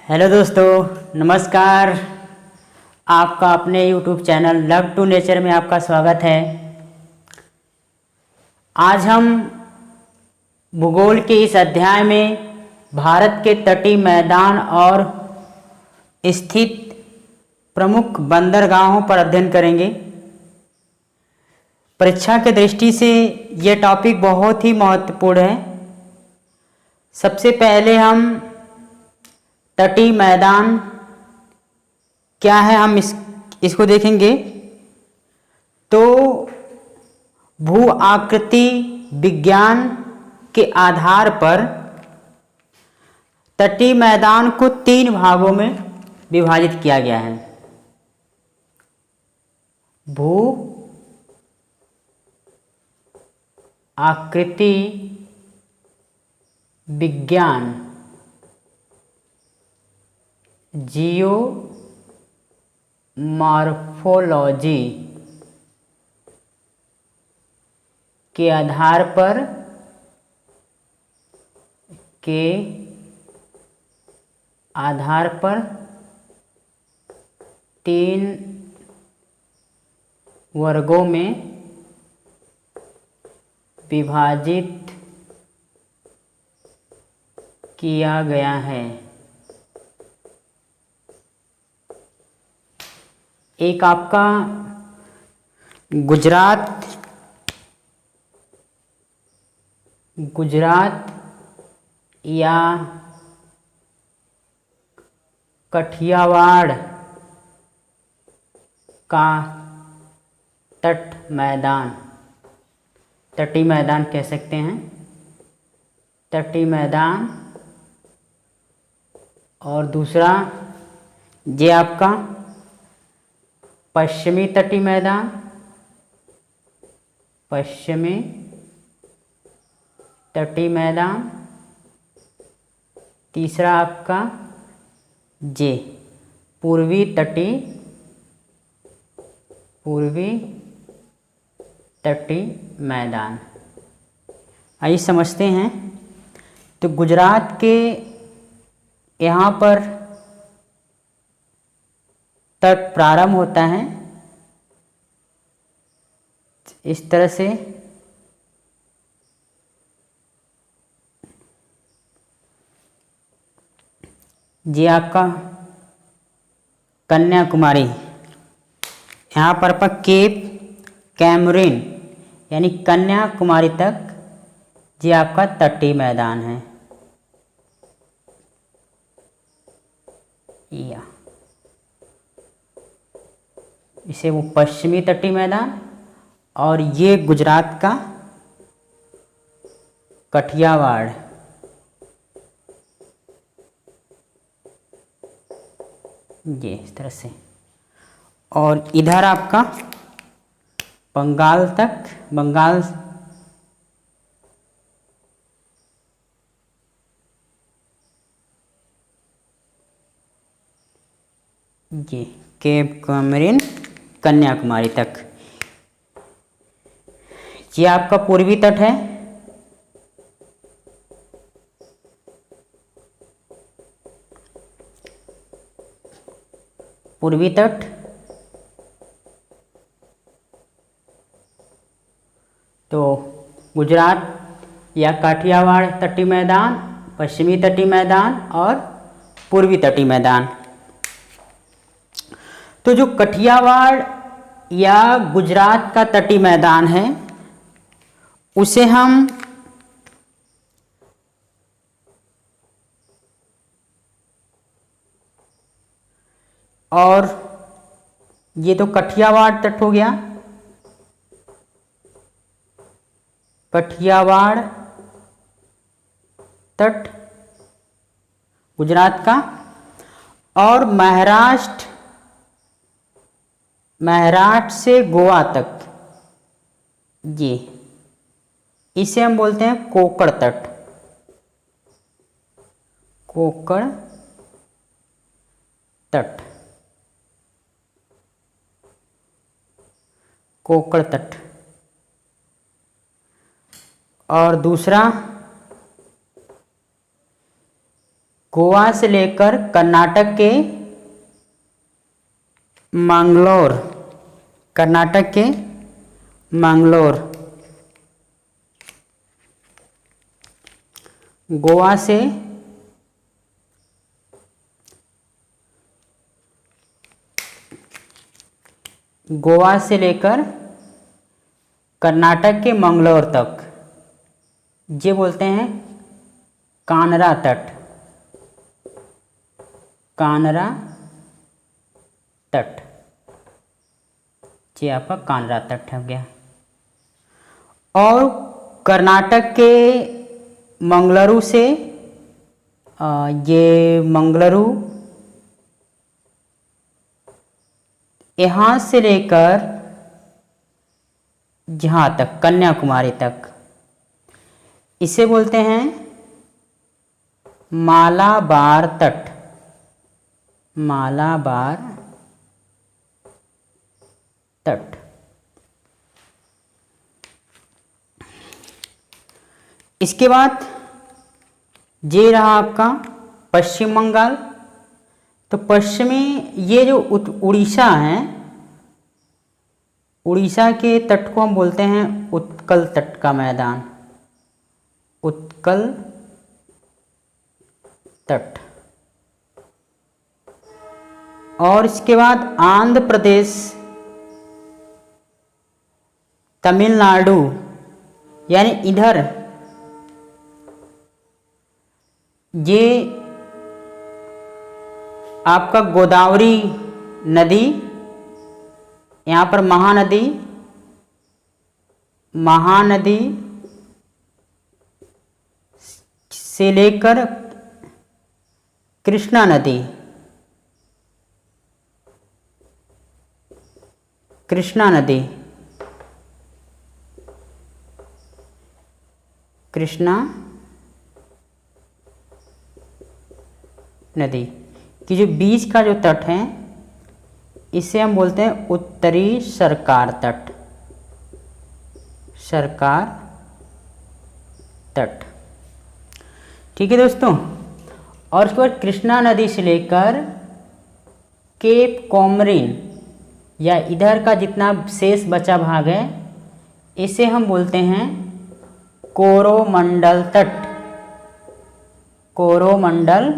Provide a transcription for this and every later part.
Hello दोस्तों, नमस्कार। आपका अपने YouTube channel love to nature में आपका स्वागत है। आज हम भूगोल के इस अध्याय में भारत के तटीय मैदान और स्थित प्रमुख बंदरगाहों पर अध्ययन करेंगे। परीक्षा के दृष्टि से यह टॉपिक बहुत ही महत्वपूर्ण है। सबसे पहले हम तटीय मैदान क्या है हम इसको देखेंगे। तो भू आकृति विज्ञान के आधार पर तटीय मैदान को 3 भागों में विभाजित किया गया है। भू आकृति विज्ञान जियोमॉर्फोलॉजी के आधार पर 3 वर्गों में विभाजित किया गया है। एक आपका गुजरात या काठियावाड़ का तटीय मैदान कह सकते हैं, तटीय मैदान। और दूसरा ये आपका पश्चिमी तटीय मैदान, पश्चिमी तटीय मैदान। तीसरा आपका जे पूर्वी तटीय मैदान। आइए समझते हैं। तो गुजरात के यहाँ पर तट प्रारंभ होता है इस तरह से। ये आपका कन्याकुमारी, यहाँ पर केप कैमरिन यानी कन्याकुमारी तक ये आपका तटीय मैदान है। या इसे वो पश्चिमी तटीय मैदान, और ये गुजरात का काठियावाड़, ये इस तरह से। और इधर आपका बंगाल ये केप कैमरिन कन्याकुमारी तक। ये आपका पूर्वी तट है। पूर्वी तट तो गुजरात या काठियावाड़ तटीय मैदान, पश्चिमी तटीय मैदान और पूर्वी तटीय मैदान। तो जो काठियावाड़ या गुजरात का तटीय मैदान है उसे हम और ये तो काठियावाड़ तट हो गया, काठियावाड़ तट गुजरात का। और महाराष्ट्र से गोवा तक, ये इसे हम बोलते हैं कोंकण तट, कोंकण तट, कोंकण तट। और दूसरा गोवा से लेकर कर्नाटक के मैंगलोर, कर्नाटक के मैंगलोर, गोवा से लेकर कर्नाटक के मंगलोर तक ये बोलते हैं कानरा तट, कानरा तट, ये आपका कानरा तट हो गया। और कर्नाटक के मंगलुरु से ये मंगलुरु यहाँ से लेकर जहाँ तक कन्याकुमारी तक इसे बोलते हैं मालाबार तट, मालाबार तट। इसके बाद ये रहा आपका पश्चिम बंगाल। तो पश्चिमी ये जो उड़ीसा है, उड़ीसा के तट को हम बोलते हैं उत्कल तट का मैदान, उत्कल तट। और इसके बाद आंध्र प्रदेश, तमिलनाडु, यानी इधर ये आपका गोदावरी नदी, यहाँ पर महानदी, महानदी से लेकर कृष्णा नदी, कृष्णा नदी, कृष्णा नदी की जो बीच का जो तट है इसे हम बोलते हैं उत्तरी सरकार तट, सरकार तट। ठीक है दोस्तों। और उसके बाद कृष्णा नदी से लेकर केप कॉमरिन या इधर का जितना शेष बचा भाग है इसे हम बोलते हैं कोरोमंडल तट, कोरोमंडल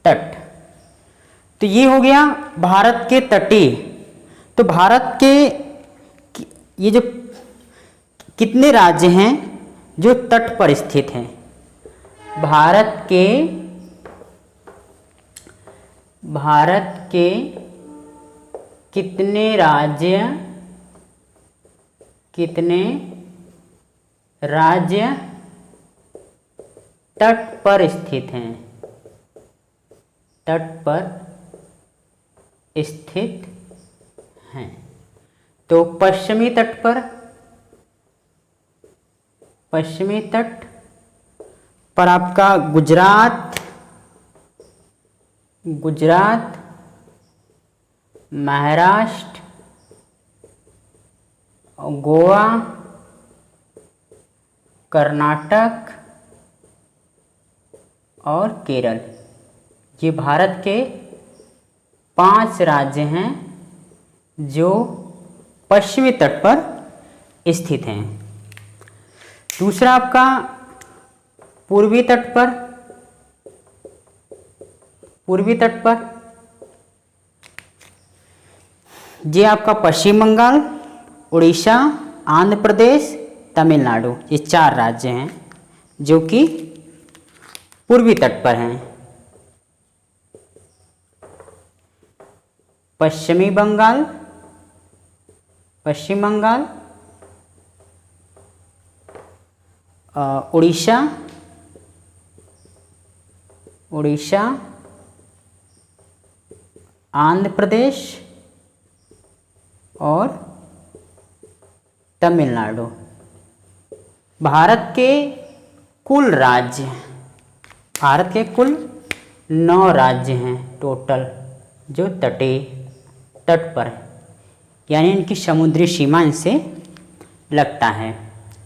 तट। तो ये हो गया भारत के तटीय। तो भारत के ये जो कितने राज्य हैं जो तट पर स्थित हैं, भारत के कितने राज्य तट पर स्थित हैं, तट पर स्थित हैं। तो पश्चिमी तट पर, पश्चिमी तट पर आपका गुजरात, गुजरात, महाराष्ट्र, गोवा, कर्नाटक और केरल, ये भारत के 5 राज्य हैं जो पश्चिमी तट पर स्थित हैं। दूसरा आपका पूर्वी तट पर, पूर्वी तट पर ये आपका पश्चिम बंगाल, उड़ीसा, आंध्र प्रदेश, तमिलनाडु, ये 4 राज्य हैं जो कि पूर्वी तट पर हैं। पश्चिमी बंगाल, पश्चिम बंगाल, उड़ीसा, उड़ीसा, आंध्र प्रदेश और तमिलनाडु। भारत के कुल राज्य, भारत के कुल 9 राज्य हैं टोटल जो तट पर है, यानी इनकी समुद्री सीमा इनसे लगता है।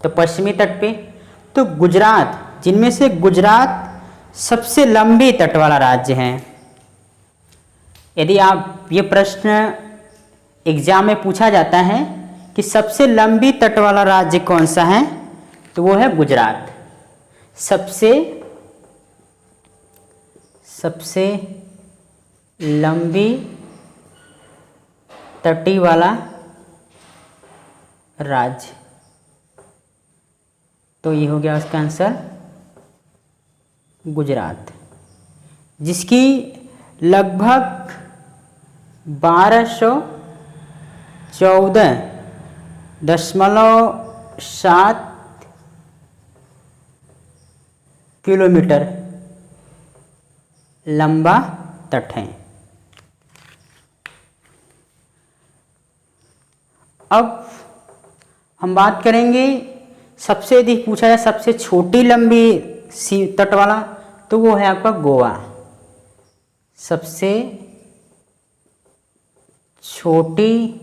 तो पश्चिमी तट पे तो गुजरात, जिनमें से गुजरात सबसे लंबी तट वाला राज्य है? यदि आप ये प्रश्न एग्जाम में पूछा जाता है कि सबसे लंबी तट वाला राज्य कौन सा है, तो वो है गुजरात। सबसे लंबी तटी वाला राज्य, तो ये हो गया उसका आंसर गुजरात, जिसकी लगभग 1214.7 किलोमीटर लंबा तट है। अब हम बात करेंगे, सबसे यदि पूछा जाए सबसे छोटी लंबी तट वाला, तो वो है आपका गोवा। सबसे छोटी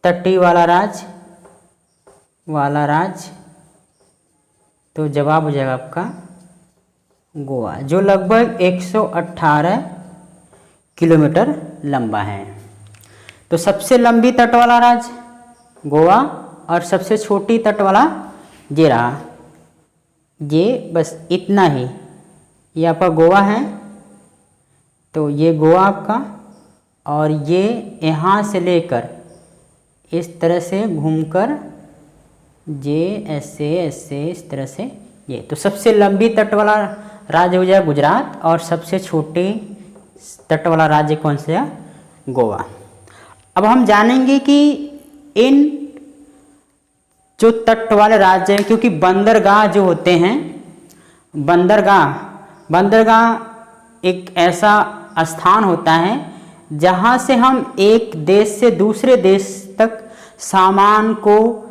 तटी वाला राज्य, तो जवाब हो जाएगा आपका गोवा, जो लगभग 118 किलोमीटर लंबा है। तो सबसे लंबी तट वाला राज्य गोवा और सबसे छोटी तट वाला ये रहा। ये बस इतना ही, ये आपका गोवा है, तो ये गोवा आपका, और ये यहाँ से लेकर इस तरह से घूमकर ये ऐसे इस तरह से ये, तो सबसे लंबी तट वाला राज्य हो जाए गुजरात, और सबसे छोटी तट वाला राज्य कौन सा है? गोवा। अब हम जानेंगे कि इन जो तट वाले राज्य हैं, क्योंकि बंदरगाह जो होते हैं, बंदरगाह एक ऐसा स्थान होता है जहाँ से हम एक देश से दूसरे देश तक सामान को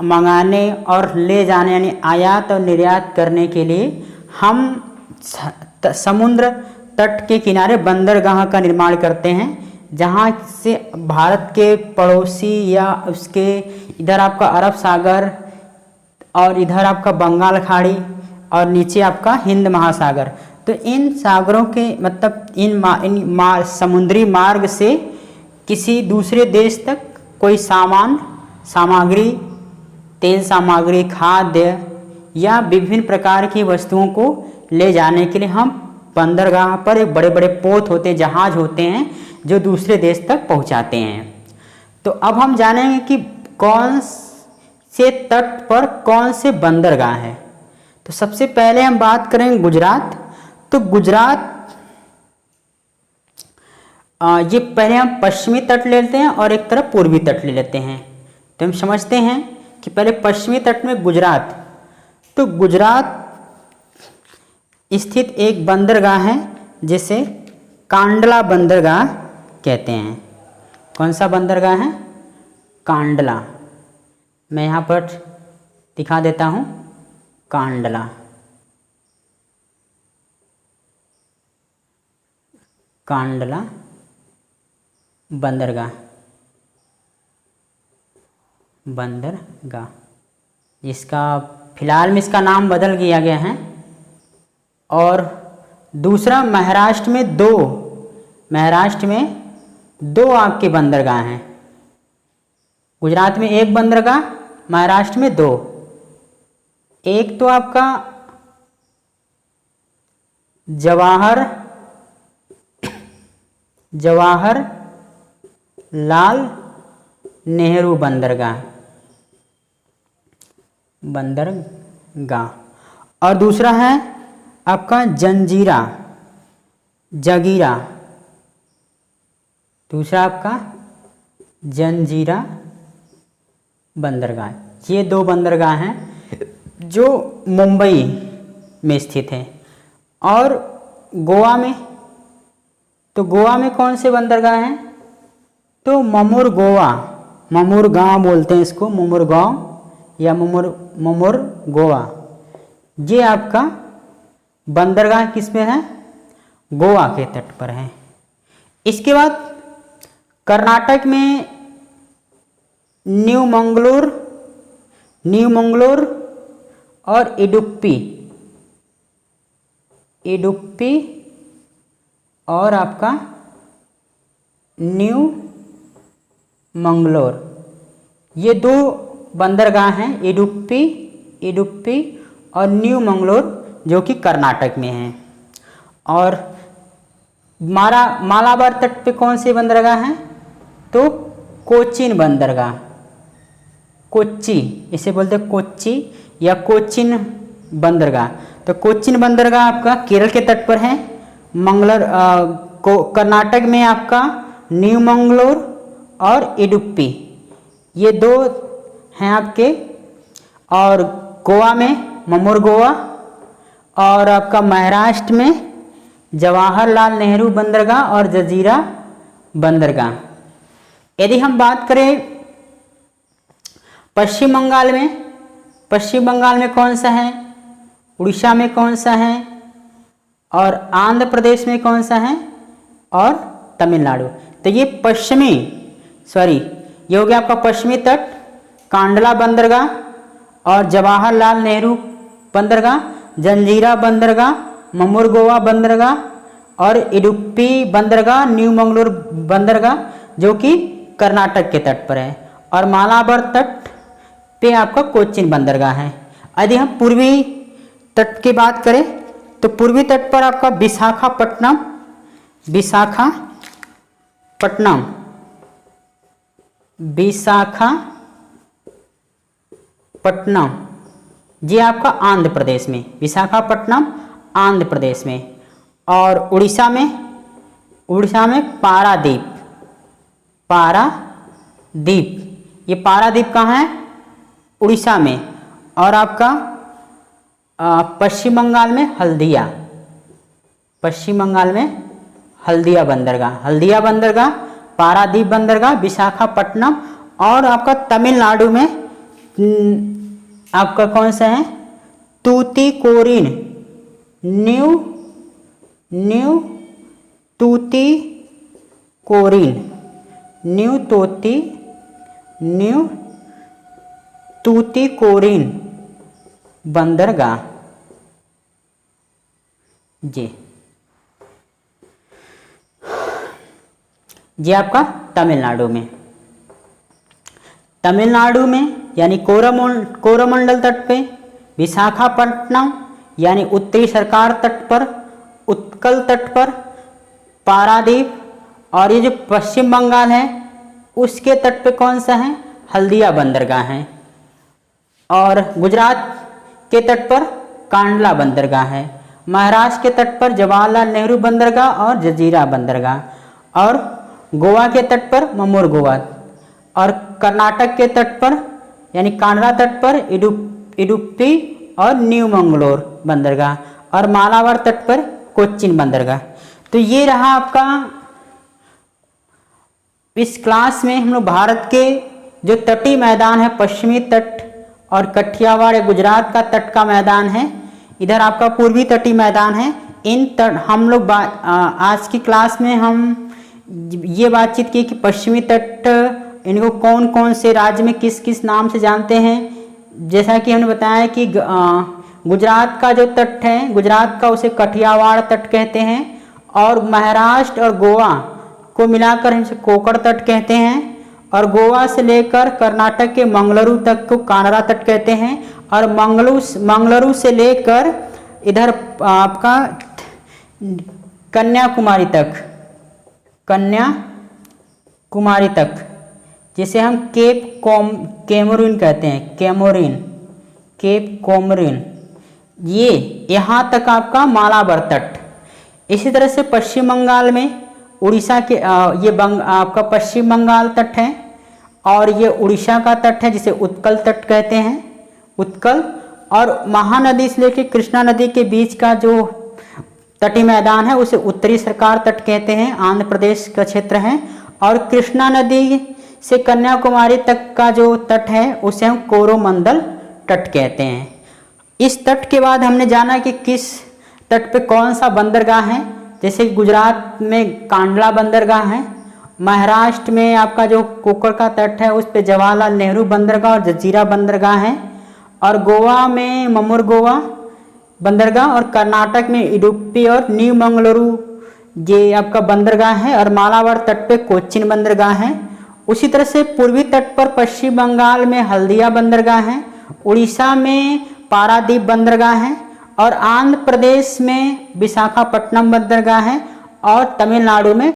मंगाने और ले जाने, यानी आयात और निर्यात करने के लिए हम समुद्र तट के किनारे बंदरगाह का निर्माण करते हैं, जहाँ से भारत के पड़ोसी या उसके इधर आपका अरब सागर और इधर आपका बंगाल खाड़ी और नीचे आपका हिंद महासागर, तो इन सागरों के मतलब इन समुद्री मार्ग से किसी दूसरे देश तक कोई सामग्री, तेल सामग्री, खाद्य या विभिन्न प्रकार की वस्तुओं को ले जाने के लिए हम बंदरगाह पर एक बड़े बड़े पोत होते हैं, जहाज होते हैं जो दूसरे देश तक पहुंचाते हैं। तो अब हम जानेंगे कि कौन से तट पर कौन से बंदरगाह है। तो सबसे पहले हम बात करेंगे गुजरात। तो गुजरात ये पहले हम पश्चिमी तट ले लेते हैं और एक तरफ पूर्वी तट ले लेते हैं। तो हम समझते हैं कि पहले पश्चिमी तट में गुजरात, तो गुजरात स्थित एक बंदरगाह है जिसे कांडला बंदरगाह कहते हैं। कौन सा बंदरगाह है? कांडला। मैं यहाँ पर दिखा देता हूँ, कांडला। कांडला बंदरगाह, जिसका फिलहाल में इसका नाम बदल दिया गया है। और दूसरा महाराष्ट्र में दो आपके बंदरगाह हैं। गुजरात में एक बंदरगाह, महाराष्ट्र में दो। एक तो आपका जवाहर लाल नेहरू बंदरगाह, और दूसरा है आपका जगीरा, दूसरा आपका जंजीरा बंदरगाह। ये दो बंदरगाह हैं जो मुंबई में स्थित है। और गोवा में, तो गोवा में कौन से बंदरगाह हैं? तो ममुरगांव बोलते हैं इसको, ममुरगांव या ममुरगोवा। ये आपका बंदरगाह किस में है? गोवा के तट पर है। इसके बाद कर्नाटक में न्यू मंगलोर और इडुक्की, इडुप्पी और आपका न्यू मंगलोर, ये दो बंदरगाह हैं, इडुप्पी और न्यू मंगलोर, जो कि कर्नाटक में हैं। और मालाबार तट पे कौन से बंदरगाह हैं? तो कोचीन बंदरगाह, कोच्चि इसे बोलते हैं, कोच्चि या कोचिन बंदरगाह। तो कोचिन बंदरगाह आपका केरल के तट पर है। कर्नाटक में आपका न्यू मंगलोर और इडुप्पी, ये दो हैं आपके। और गोवा में ममूर गोवा, और आपका महाराष्ट्र में जवाहरलाल नेहरू बंदरगाह और जजीरा बंदरगाह। यदि हम बात करें पश्चिम बंगाल में कौन सा है, उड़ीसा में कौन सा है, और आंध्र प्रदेश में कौन सा है, और तमिलनाडु। तो ये ये हो गया आपका पश्चिमी तट, कांडला बंदरगाह और जवाहरलाल नेहरू बंदरगाह, जंजीरा बंदरगाह, ममूर गोवा बंदरगाह और इडुप्पी बंदरगाह, न्यू मंगलोर बंदरगाह, जो कि कर्नाटक के तट पर है। और मालाबार तट पे आपका कोचीन बंदरगाह है। यदि हम पूर्वी तट की बात करें तो पूर्वी तट पर आपका विशाखापट्टनम, ये आपका आंध्र प्रदेश में, विशाखापट्टनम आंध्र प्रदेश में। और उड़ीसा में पारादीप, ये पारादीप कहाँ है? उड़ीसा में। और आपका पश्चिम बंगाल में हल्दिया बंदरगाह, पारादीप बंदरगाह, विशाखापट्टनम। और आपका तमिलनाडु में आपका कौन सा है? तूतीकोरिन, न्यू तूतीकोरिन बंदरगाह जी, ये आपका तमिलनाडु में यानी कोरोमंडल तट पे, विशाखापट्टनम यानी उत्तरी सरकार तट पर, उत्कल तट पर, पारादीप। और ये जो पश्चिम बंगाल है उसके तट पे कौन सा है? हल्दिया बंदरगाह है। और गुजरात के तट पर कांडला बंदरगाह है। महाराष्ट्र के तट पर जवाहरलाल नेहरू बंदरगाह और जजीरा बंदरगाह। और गोवा के तट पर ममूर गोवा। और कर्नाटक के तट पर यानी कांडला तट पर इडुप्पी और न्यू मंगलोर बंदरगाह। और मालाबार तट पर कोचीन बंदरगाह। तो ये रहा आपका, इस क्लास में हम लोग भारत के जो तटीय मैदान है, पश्चिमी तट और कठियावाड़ गुजरात का तट का मैदान है, इधर आपका पूर्वी तटीय मैदान है। इन तट हम लोग आज की क्लास में हम ये बातचीत की कि पश्चिमी तट इनको कौन कौन से राज्य में किस किस नाम से जानते हैं। जैसा कि हमने बताया कि गुजरात का जो तट है, गुजरात का उसे कठियावाड़ तट कहते हैं। और महाराष्ट्र और गोवा को मिलाकर हम इसे कोंकण तट कहते हैं। और गोवा से लेकर कर्नाटक के मंगलुरु तक को कानरा तट कहते हैं। और मंगलुरु से लेकर इधर आपका कन्याकुमारी तक, जिसे हम केप कोमोरिन कहते हैं, केप कोमोरिन, ये यहाँ तक आपका मालाबार तट। इसी तरह से पश्चिम बंगाल में उड़ीसा के आपका पश्चिम बंगाल तट है। और ये उड़ीसा का तट है जिसे उत्कल तट कहते हैं, उत्कल। और महानदी से लेकर कृष्णा नदी के बीच का जो तटीय मैदान है उसे उत्तरी सरकार तट कहते हैं, आंध्र प्रदेश का क्षेत्र है। और कृष्णा नदी से कन्याकुमारी तक का जो तट है उसे हम कोरोमंडल तट कहते हैं। इस तट के बाद हमने जाना कि किस तट पे कौन सा बंदरगाह है। जैसे गुजरात में कांडला बंदरगाह है, महाराष्ट्र में आपका जो कोंकण का तट है उस पे जवाहरलाल नेहरू बंदरगाह और जजीरा बंदरगाह है। और गोवा में ममूर गोवा, बंदरगाह, और कर्नाटक में इडुप्पी और न्यू मंगलुरु ये आपका बंदरगाह है, और मालाबार तट पे कोच्चिन बंदरगाह है। उसी तरह से पूर्वी तट पर पश्चिम बंगाल में हल्दिया बंदरगाह है, उड़ीसा में पारादीप बंदरगाह है, और आंध्र प्रदेश में विशाखापट्टनम बंदरगाह है, और तमिलनाडु में